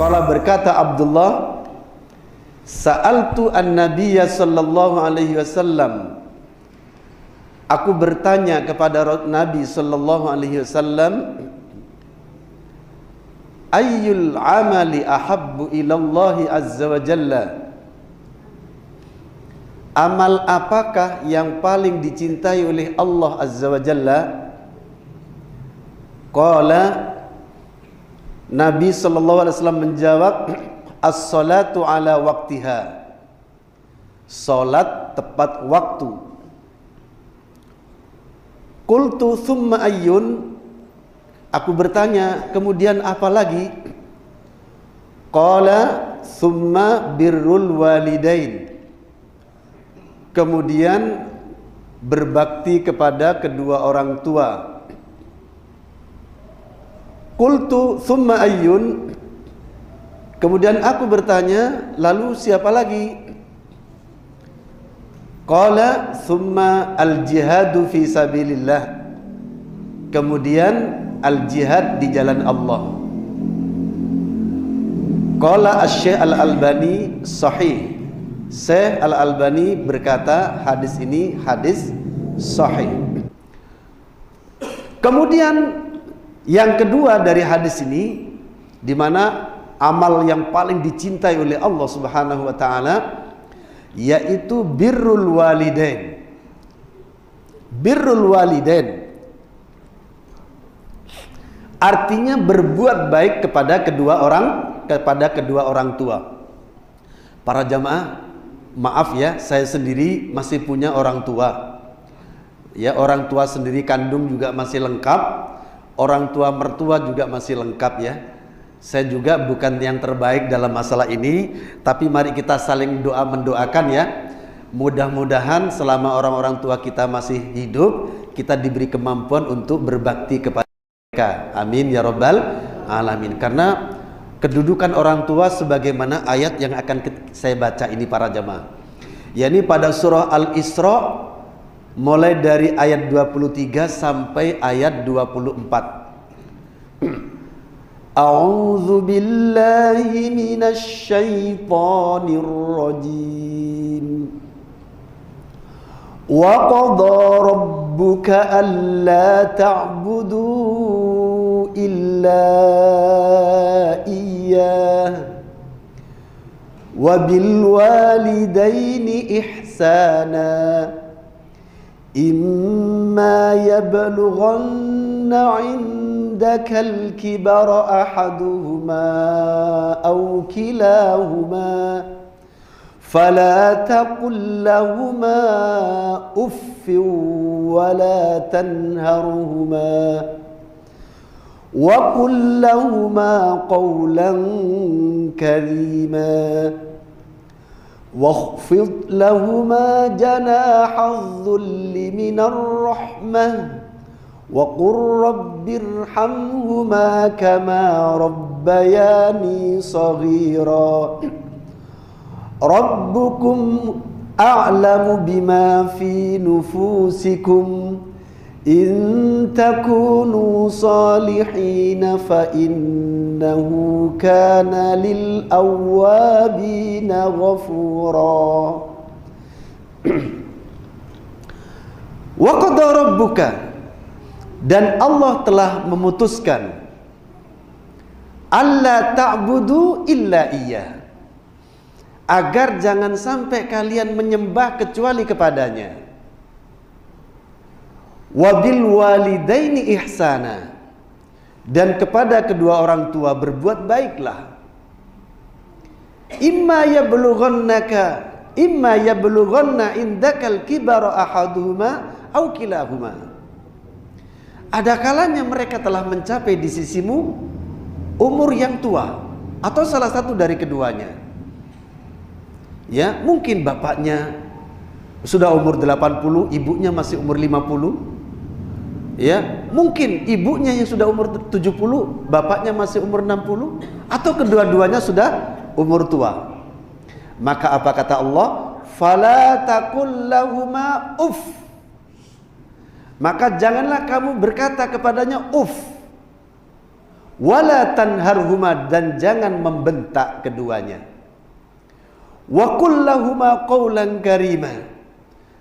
Qala berkata Abdullah, sa'altu an-nabiyya sallallahu alaihi wasallam, aku bertanya kepada Nabi sallallahu alaihi wasallam, ayyul amali ahabbu ilallahi azza wa jalla, amal apakah yang paling dicintai oleh Allah azza wa jalla? Qala, Nabi sallallahu alaihi wasallam menjawab, as-salatu ala waktiha, salat tepat waktu. Qultu thumma ayyun, aku bertanya, kemudian apa lagi? Qala thumma birrul walidain, kemudian berbakti kepada kedua orang tua. Qultu thumma ayyun, kemudian aku bertanya, lalu siapa lagi? Qala thumma al-jihadu fi sabilillah, kemudian al-jihad di jalan Allah. Qala asy-Syaikh Al-Albani sahih, Syekh Al-Albani berkata hadis ini hadis sahih. Kemudian yang kedua dari hadis ini, di mana amal yang paling dicintai oleh Allah Subhanahu wa taala, yaitu birrul walidain. Birrul walidain artinya berbuat baik kepada kedua orang tua. Para jamaah, maaf ya, saya sendiri masih punya orang tua. Ya, orang tua sendiri kandung juga masih lengkap. Orang tua mertua juga masih lengkap ya. Saya juga bukan yang terbaik dalam masalah ini, tapi mari kita saling mendoakan ya. Mudah-mudahan selama orang-orang tua kita masih hidup, kita diberi kemampuan untuk berbakti kepada mereka. Amin ya rabbal alamin. Karena kedudukan orang tua sebagaimana ayat yang akan saya baca ini para jamaah. yakni pada surah Al-Isra mulai dari ayat 23 sampai ayat 24. A'udzu billahi minasy syaithanir rajim. Wa qadha rabbuka alla ta'budu illa iyyah wa bil walidaini ihsana imma yablughanna 'indaka al-kibara ahaduhuma aw kilahuma fala taqul lahumā uffin wa la tanharhumā wa qul lahumā qawlan karīmā واخفض لهما جناح الذل من الرحمة وقل رب ارحمهما كما ربياني صغيرا ربكم أعلم بما في نفوسكم إن تكونوا صالحين فإنه كان للأوابين غفورا وقضى ربك dan Allah telah memutuskan alla ta'budu illa iyyah, agar jangan sampai kalian menyembah kecuali kepadanya. Wabil walidaini ihsana, dan kepada kedua orang tua berbuat baiklah. Imma yablughanna indakal kibara ahaduhuma aw kilahuma. Ada kalanya mereka telah mencapai di sisimu umur yang tua atau salah satu dari keduanya. Ya, mungkin bapaknya sudah umur 80, ibunya masih umur 50. Ya, mungkin ibunya yang sudah umur 70, bapaknya masih umur 60, atau kedua-duanya sudah umur tua. Maka apa kata Allah? Fala taqul lahumā uff. Maka janganlah kamu berkata kepadanya uff. wala tanharhuma, dan jangan membentak keduanya. Wa qul lahuma qawlan karima,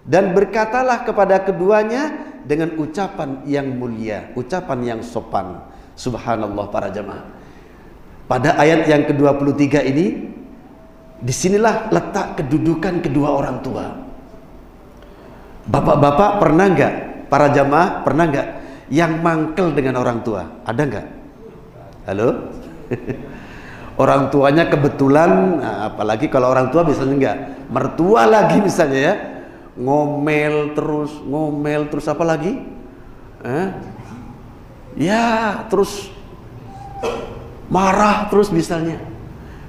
dan berkatalah kepada keduanya dengan ucapan yang mulia, ucapan yang sopan. Subhanallah para jamaah. Pada ayat yang ke-23 ini, disinilah letak kedudukan kedua orang tua. Bapak-bapak pernah nggak, para jamaah pernah nggak yang mangkel dengan orang tua? Ada nggak? Halo? Orang tuanya kebetulan, nah, apalagi kalau orang tua biasanya enggak, mertua lagi misalnya ya, ngomel terus apa lagi? Ya terus marah terus misalnya.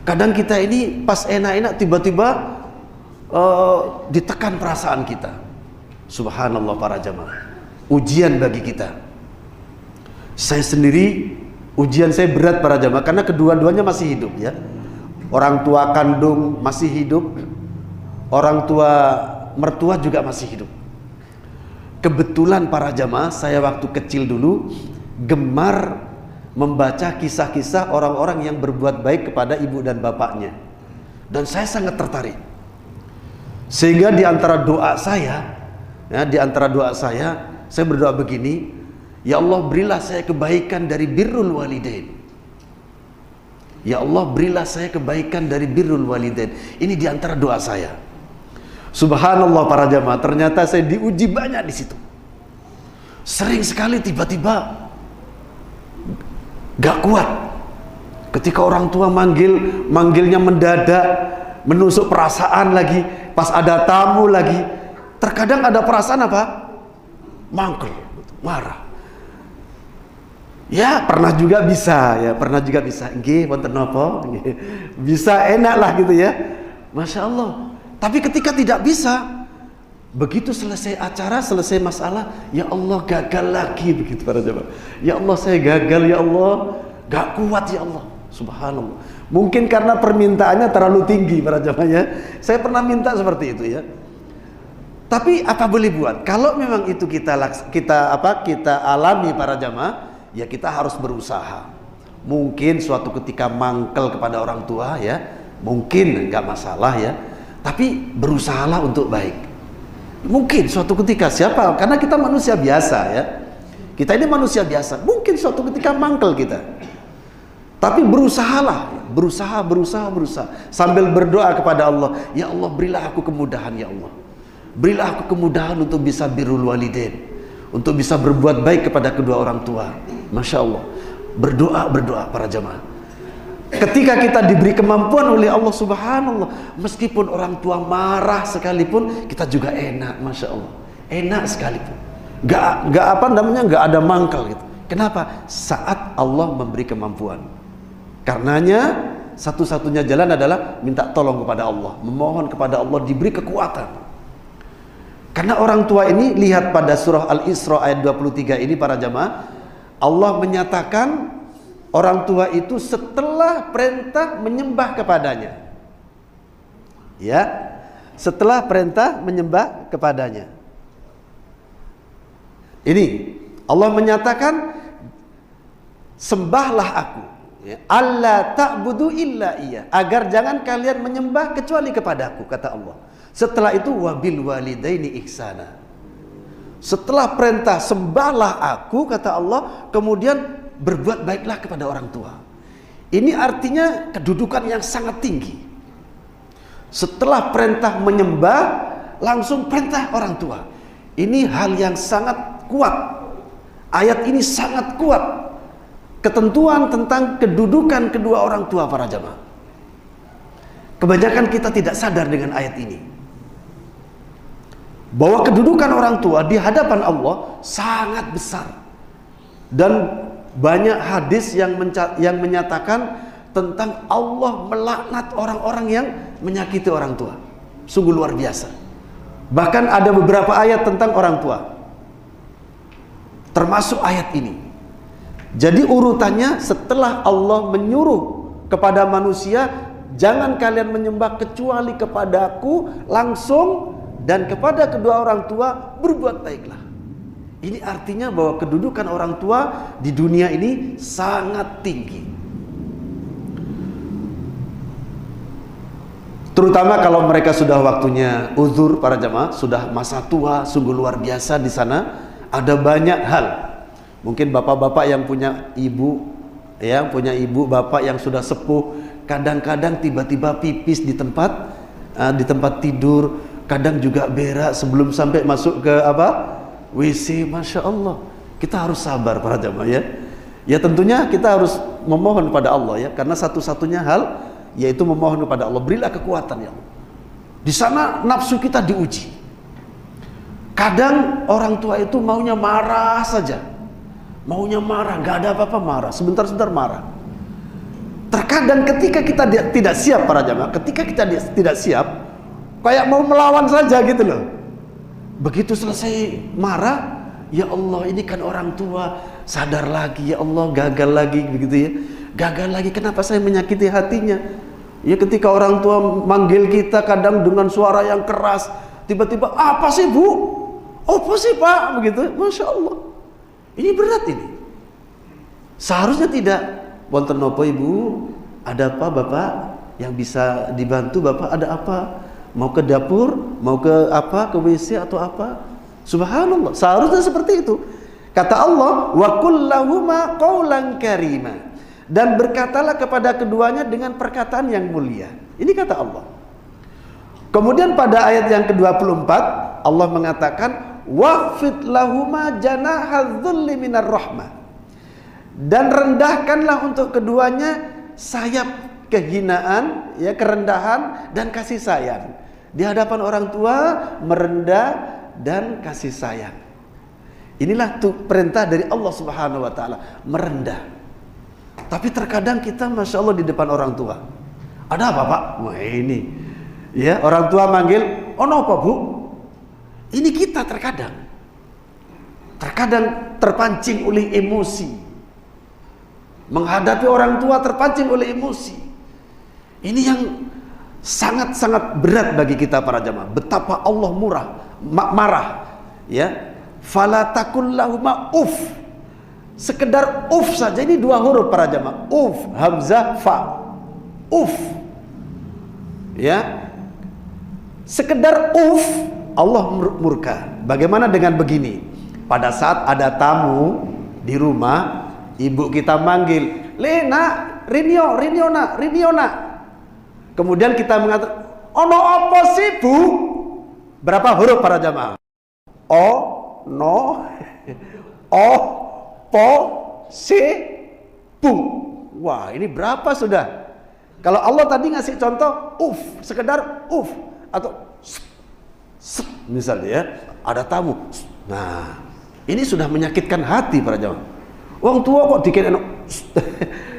Kadang kita ini pas enak-enak tiba-tiba ditekan perasaan kita. Subhanallah para jamaah, ujian bagi kita. Saya sendiri, ujian saya berat para jamaah, karena kedua-duanya masih hidup ya. Orang tua kandung masih hidup, orang tua mertua juga masih hidup. Kebetulan para jamaah, saya waktu kecil dulu gemar membaca kisah-kisah orang-orang yang berbuat baik kepada ibu dan bapaknya, dan saya sangat tertarik. Sehingga di antara doa saya, saya berdoa begini, ya Allah berilah saya kebaikan dari birrul walidain. Ya Allah berilah saya kebaikan dari birrul walidain. Ini di antara doa saya. Subhanallah para jamaah, ternyata saya diuji banyak di situ. Sering sekali tiba-tiba gak kuat ketika orang tua manggilnya mendadak, menusuk perasaan lagi, pas ada tamu lagi. Terkadang ada perasaan apa? Mangkel, marah. Ya pernah juga bisa, nggih wonten napa, bisa enak lah gitu ya, Masya Allah. Tapi ketika tidak bisa, begitu selesai acara, selesai masalah, ya Allah gagal lagi, begitu para jemaah. Ya Allah saya gagal, ya Allah gak kuat, ya Allah. Subhanallah. Mungkin karena permintaannya terlalu tinggi para jemaah. Saya pernah minta seperti itu ya. Tapi apa boleh buat? Kalau memang itu kita alami para jemaah, ya kita harus berusaha. Mungkin suatu ketika mangkel kepada orang tua ya, mungkin nggak masalah ya. Tapi berusahalah untuk baik. Mungkin suatu ketika siapa? Karena kita manusia biasa ya. Kita ini manusia biasa. Mungkin suatu ketika mangkel kita. Tapi berusahalah, berusaha sambil berdoa kepada Allah. Ya Allah berilah aku kemudahan ya Allah. Berilah aku kemudahan untuk bisa birrul walidain, untuk bisa berbuat baik kepada kedua orang tua. Masya Allah. Berdoa para jamaah. Ketika kita diberi kemampuan oleh Allah Subhanallah, meskipun orang tua marah sekalipun, kita juga enak, Masya Allah. Enak sekalipun. Gak ada mangkal gitu. Kenapa? Saat Allah memberi kemampuan. Karenanya satu-satunya jalan adalah minta tolong kepada Allah, memohon kepada Allah diberi kekuatan. Karena orang tua ini, lihat pada surah Al-Isra ayat 23 ini para jamaah, Allah menyatakan orang tua itu setelah perintah menyembah kepadanya. Ya, setelah perintah menyembah kepadanya. Ini Allah menyatakan, sembahlah aku, ya, alla ta'budu illa iya, agar jangan kalian menyembah kecuali kepadaku, kata Allah. Setelah itu wabil walidaini ihsana. Setelah perintah sembahlah aku, kata Allah, kemudian berbuat baiklah kepada orang tua. Ini artinya kedudukan yang sangat tinggi. Setelah perintah menyembah, langsung perintah orang tua. Ini hal yang sangat kuat. Ayat ini sangat kuat. Ketentuan tentang kedudukan kedua orang tua para jamaah. Kebanyakan kita tidak sadar dengan ayat ini, bahwa kedudukan orang tua di hadapan Allah sangat besar. Dan banyak hadis yang menyatakan tentang Allah melaknat orang-orang yang menyakiti orang tua. Sungguh luar biasa. Bahkan ada beberapa ayat tentang orang tua, termasuk ayat ini. Jadi urutannya, setelah Allah menyuruh kepada manusia, jangan kalian menyembah kecuali kepadaku, langsung, dan kepada kedua orang tua berbuat baiklah. Ini artinya bahwa kedudukan orang tua di dunia ini sangat tinggi. Terutama kalau mereka sudah waktunya uzur, para jamaah, sudah masa tua, sungguh luar biasa di sana. Ada banyak hal. Mungkin bapak-bapak yang punya ibu, ya, punya ibu bapak yang sudah sepuh, kadang-kadang tiba-tiba pipis di tempat tidur, kadang juga berak sebelum sampai masuk ke WC. Masya Allah, kita harus sabar para jamaah, ya. Ya tentunya kita harus memohon pada Allah, ya, karena satu-satunya hal yaitu memohon kepada Allah, berilah kekuatan, ya Allah. Di sana nafsu kita diuji. Kadang orang tua itu maunya marah saja, maunya marah, nggak ada apa-apa marah, sebentar-sebentar marah. Terkadang ketika kita tidak siap para jamaah, ketika kita tidak siap, kayak mau melawan saja gitu loh. Begitu selesai marah, ya Allah, ini kan orang tua, sadar lagi, ya Allah, gagal lagi, begitu ya. Gagal lagi, kenapa saya menyakiti hatinya? Ya ketika orang tua manggil kita kadang dengan suara yang keras, tiba-tiba, apa sih bu? Apa sih pak? Begitu, Masya Allah. Ini berat ini. Seharusnya tidak. Wonten nopo ibu? Ada apa bapak? Yang bisa dibantu bapak, ada apa? Mau ke dapur, mau ke ke WC atau apa? Subhanallah, seharusnya seperti itu. Kata Allah, wa kullahuma qaulan karima, dan berkatalah kepada keduanya dengan perkataan yang mulia. Ini kata Allah. Kemudian pada ayat yang ke-24 Allah mengatakan, waqfid lahuma janahadz-dzulli minar rahmah, dan rendahkanlah untuk keduanya sayap kehinaan, ya, kerendahan dan kasih sayang. Di hadapan orang tua merendah dan kasih sayang. Inilah perintah dari Allah Subhanahu wa taala, merendah. Tapi terkadang kita Masya Allah di depan orang tua, ada apa pak? Wah ini, ya, orang tua manggil, oh no apa bu? Ini kita terkadang terpancing oleh emosi, menghadapi orang tua terpancing oleh emosi. Ini yang sangat-sangat berat bagi kita para jamaah. Betapa Allah marah, ya. Fala taqul lahuma uff. Sekedar uff saja, ini 2 huruf para jamaah. Uff, hamzah, fa. Uff. Ya. Sekedar uff, Allah murka. Bagaimana dengan begini? Pada saat ada tamu di rumah, ibu kita manggil, Lena, Riniona. Kemudian kita mengatakan, ono apa sih bu? Berapa huruf para jamaah? O, no, o, po, si, bu. Wah, ini berapa sudah? Kalau Allah tadi ngasih contoh, sekedar atau misalnya, ya, ada tamu. Nah, ini sudah menyakitkan hati para jamaah. Wong tua kok dikit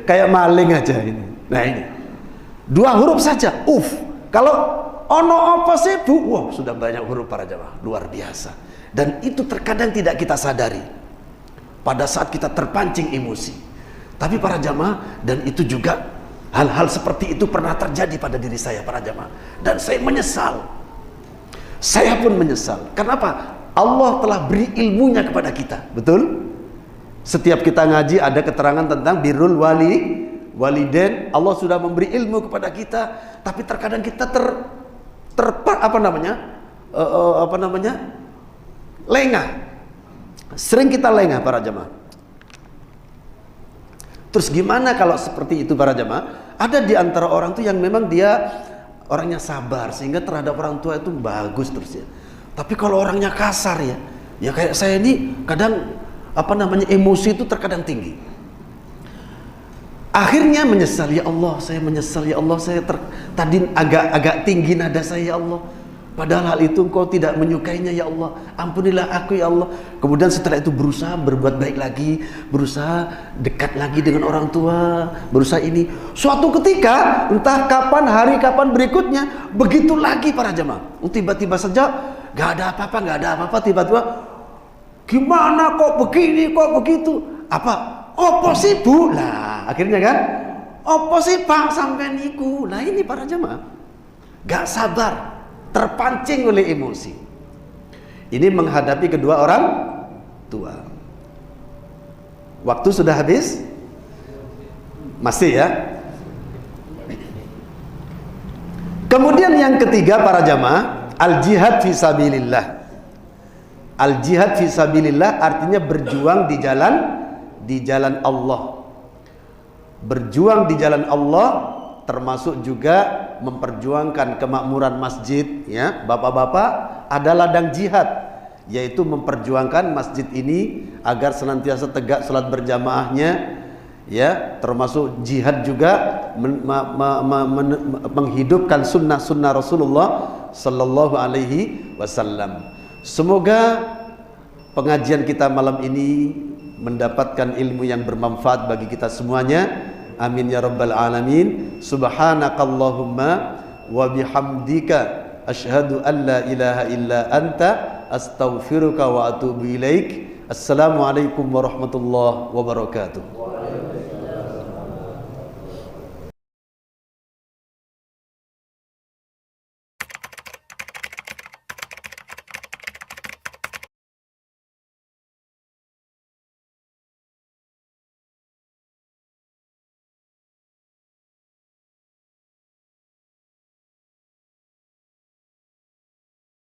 kayak maling aja ini. Nah ini 2 huruf saja, Kalau ono apa sih bu? Wah, sudah banyak huruf para jamaah, luar biasa. Dan itu terkadang tidak kita sadari pada saat kita terpancing emosi. Tapi para jamaah, dan itu juga hal-hal seperti itu pernah terjadi pada diri saya para jamaah, dan saya menyesal. Saya pun menyesal. Kenapa? Allah telah beri ilmunya kepada kita, betul? Setiap kita ngaji ada keterangan tentang birrul walidain. Allah sudah memberi ilmu kepada kita, tapi terkadang kita lengah. Sering kita lengah para jamaah. Terus gimana kalau seperti itu para jamaah? Ada di antara orang tuh yang memang dia orangnya sabar sehingga terhadap orang tua itu bagus terus ya. Tapi kalau orangnya kasar ya kayak saya ini kadang emosi itu terkadang tinggi. Akhirnya menyesal, ya Allah, saya menyesal, ya Allah, saya tadi agak tinggi nada saya, ya Allah. Padahal hal itu Engkau tidak menyukainya, ya Allah. Ampunilah aku, ya Allah. Kemudian setelah itu berusaha berbuat baik lagi, berusaha dekat lagi dengan orang tua, berusaha ini. Suatu ketika, entah kapan, hari kapan berikutnya, begitu lagi para jamaah. Tiba-tiba saja, gak ada apa-apa, tiba-tiba, gimana kok begini, kok begitu? Apa sih bu? Lah akhirnya kan, apa sih pak sampai niku? Lah ini para jamaah gak sabar, terpancing oleh emosi. Ini menghadapi kedua orang tua. Waktu sudah habis? Masih ya? Kemudian yang ketiga para jamaah, al-jihad fi sabilillah. Al-jihad fi sabilillah artinya berjuang di jalan Allah. Berjuang di jalan Allah termasuk juga memperjuangkan kemakmuran masjid, ya. Bapak-bapak, ada ladang jihad, yaitu memperjuangkan masjid ini agar senantiasa tegak salat berjamaahnya, ya, termasuk jihad juga menghidupkan sunnah-sunnah Rasulullah Sallallahu Alaihi Wasallam. Semoga pengajian kita malam ini mendapatkan ilmu yang bermanfaat bagi kita semuanya. Amin ya rabbal alamin. Subhanakallahumma wa bihamdika asyhadu an la ilaha illa anta astaghfiruka wa atubu ilaik. Assalamualaikum warahmatullahi wabarakatuh.